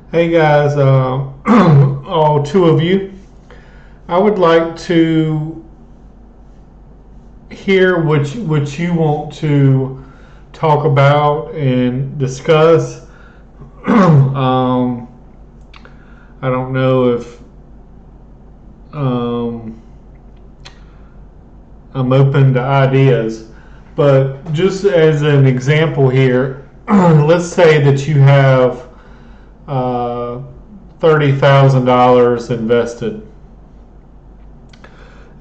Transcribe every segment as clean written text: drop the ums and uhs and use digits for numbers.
Hey guys, all two of you. I would like to hear what you want to talk about and discuss. I don't know if um, I'm open to ideas, but just as an example here, let's say that you have uh, $30,000 invested.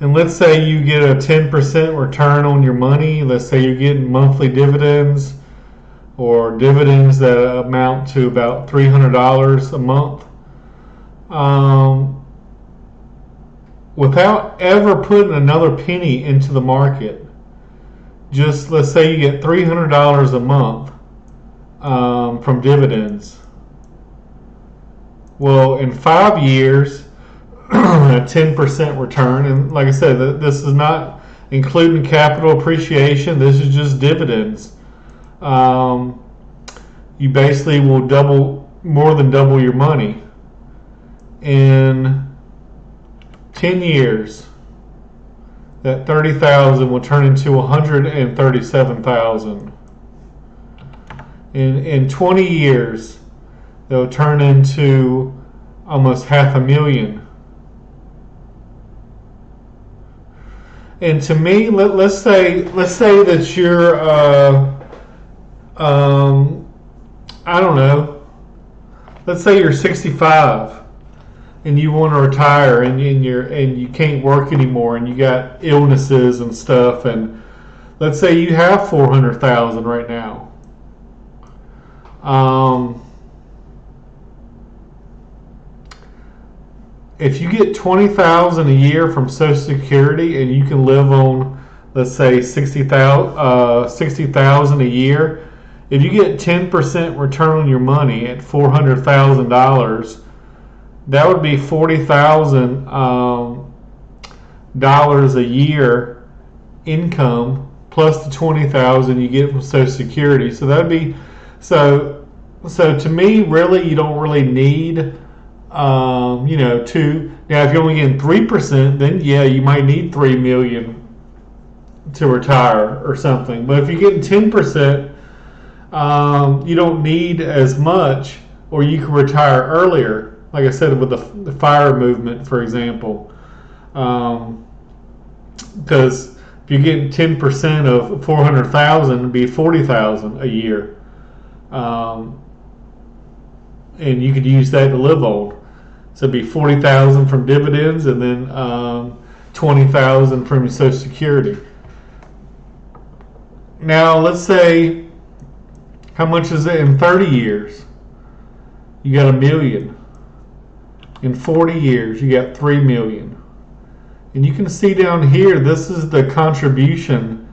And let's say you get a 10% return on your money. Let's say you're getting monthly dividends or dividends that amount to about $300 a month. Um, Without ever putting another penny into the market, just let's say you get $300 a month from dividends. Well, in 5 years, a 10% return. And like I said, this is not including capital appreciation. This is just dividends. Um, you basically will more than double your money in 10 years. That 30,000 will turn into 137,000. In 20 years, they'll turn into almost 500,000. And to me, let's say that you're I don't know. Let's say you're 65 and you want to retire and you can't work anymore and you got illnesses and stuff, and let's say you have 400,000 right now. If you get 20,000 a year from Social Security and you can live on, let's say 60,000 a year, if you get 10% return on your money at $400,000, that would be $40,000 a year income plus the 20,000 you get from Social Security. So that'd be so. So to me, really, you don't really need. Now if you're only getting 3%, then yeah, you might need 3 million to retire or something. But if you're getting 10%, you don't need as much, or you can retire earlier. Like I said, with the fire movement, for example, because if you're getting 10% of 400,000, it'd be 40,000 a year, and you could use that to live on. So it'd be 40,000 from dividends, and then 20,000 from your Social Security. Now let's say, how much is it in 30 years? You got $1 million. In 40 years, you got 3 million. And you can see down here, this is the contribution.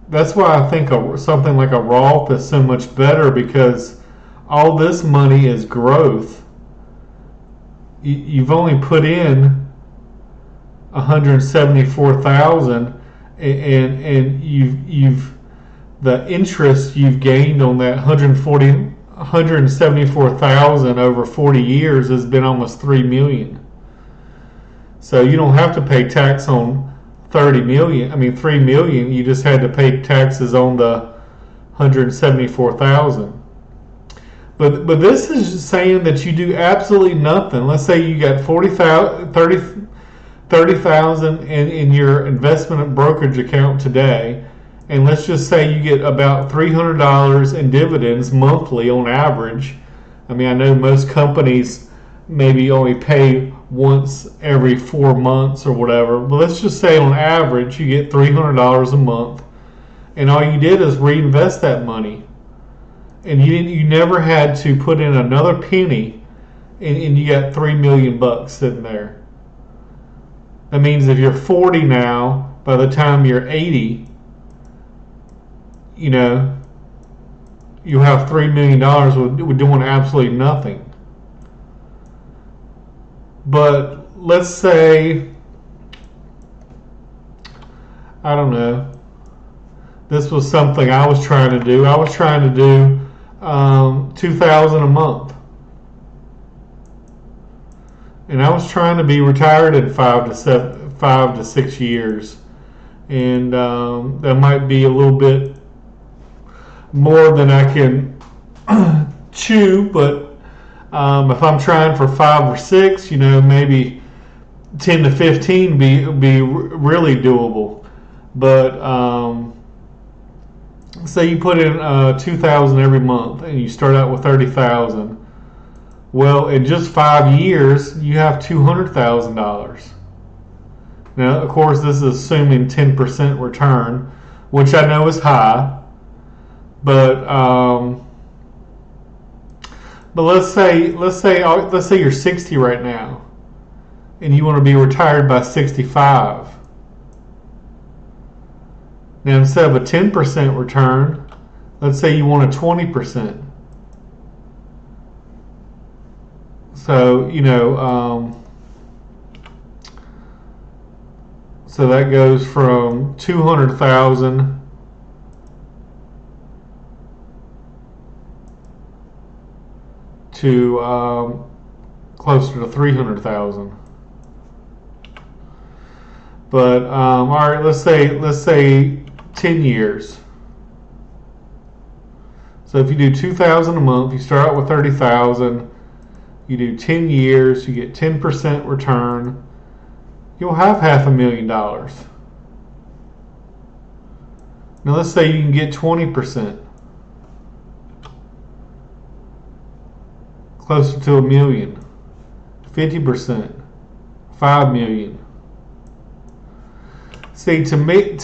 That's why I think something like a Roth is so much better, because all this money is growth. You've only put in 174,000, and you've the interest you've gained on that 174,000 over 40 years has been almost 3 million. So you don't have to pay tax on 3 million. You just had to pay taxes on the 174,000. But this is just saying that you do absolutely nothing. Let's say you got 30,000 in your investment brokerage account today, and let's just say you get about $300 in dividends monthly on average. I know most companies maybe only pay once every 4 months or whatever, but let's just say on average you get $300 a month, and all you did is reinvest that money. And you never had to put in another penny, and you got 3 million bucks sitting there. That means if you're 40 now, by the time you're 80, you'll have $3 million with doing absolutely nothing. But let's say, I don't know, this was something I was trying to do. I was trying to do $2,000 a month, and I was trying to be retired in 5 to 6 years, and that might be a little bit more than I can chew, but if I'm trying for 5 or 6, maybe 10 to 15 be really doable. But say you put in 2,000 every month, and you start out with 30,000. Well, in just 5 years, you have $200,000. Now, of course, this is assuming 10% return, which I know is high. But let's say you're 60 right now, and you want to be retired by 65. Now, instead of a 10% return, let's say you want a 20%. So so that goes from 200,000 to closer to 300,000. But all right, let's say 10 years. So if you do 2,000 a month, you start out with 30,000. You do 10 years, you get 10% return. You'll have $500,000. Now let's say you can get 20%. Closer to $1 million. 50%. $5 million. See, to me, you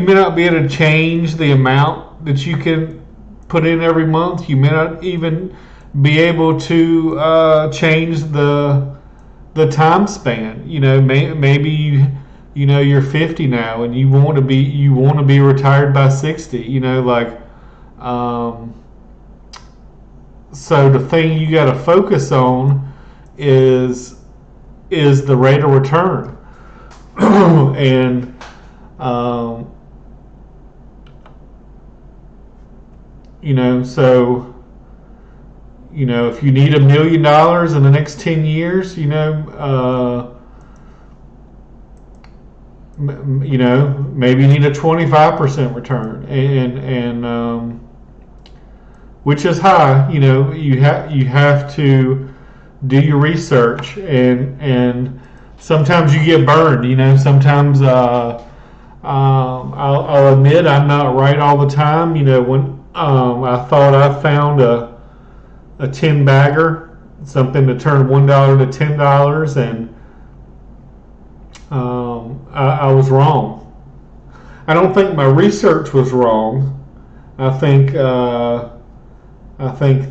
may not be able to change the amount that you can put in every month. You may not even be able to change the time span. Maybe you're 50 now, and you want to be retired by 60. So the thing you got to focus on is the rate of return, and so if you need $1 million in the next 10 years, maybe you need a 25% return, and which is high. You have to do your research, and sometimes you get burned. Sometimes I'll admit I'm not right all the time. When I thought I found a 10 bagger, something to turn $1 to $10, and I was wrong. I don't think my research was wrong. I think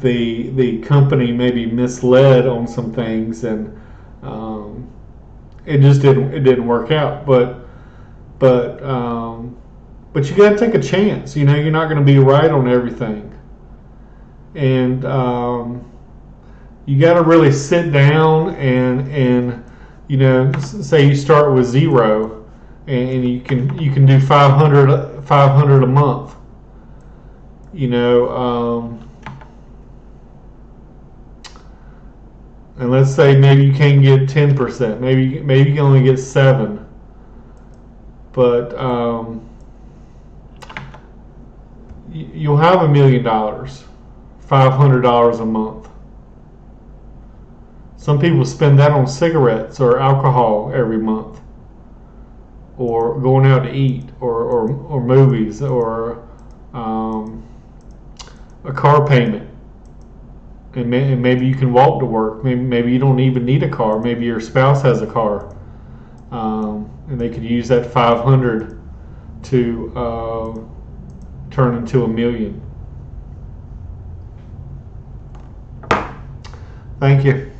the company maybe misled on some things, and it just didn't work out. But you got to take a chance. You're not going to be right on everything, and you got to really sit down and say you start with 0, and you can do 500 a month. And let's say maybe you can't get 10%. Maybe you can only get 7. But you'll have $1 million, $500 a month. Some people spend that on cigarettes or alcohol every month, or going out to eat, or movies, or a car payment. And maybe you can walk to work. Maybe you don't even need a car. Maybe your spouse has a car, and they could use that 500 to turn into $1 million. Thank you.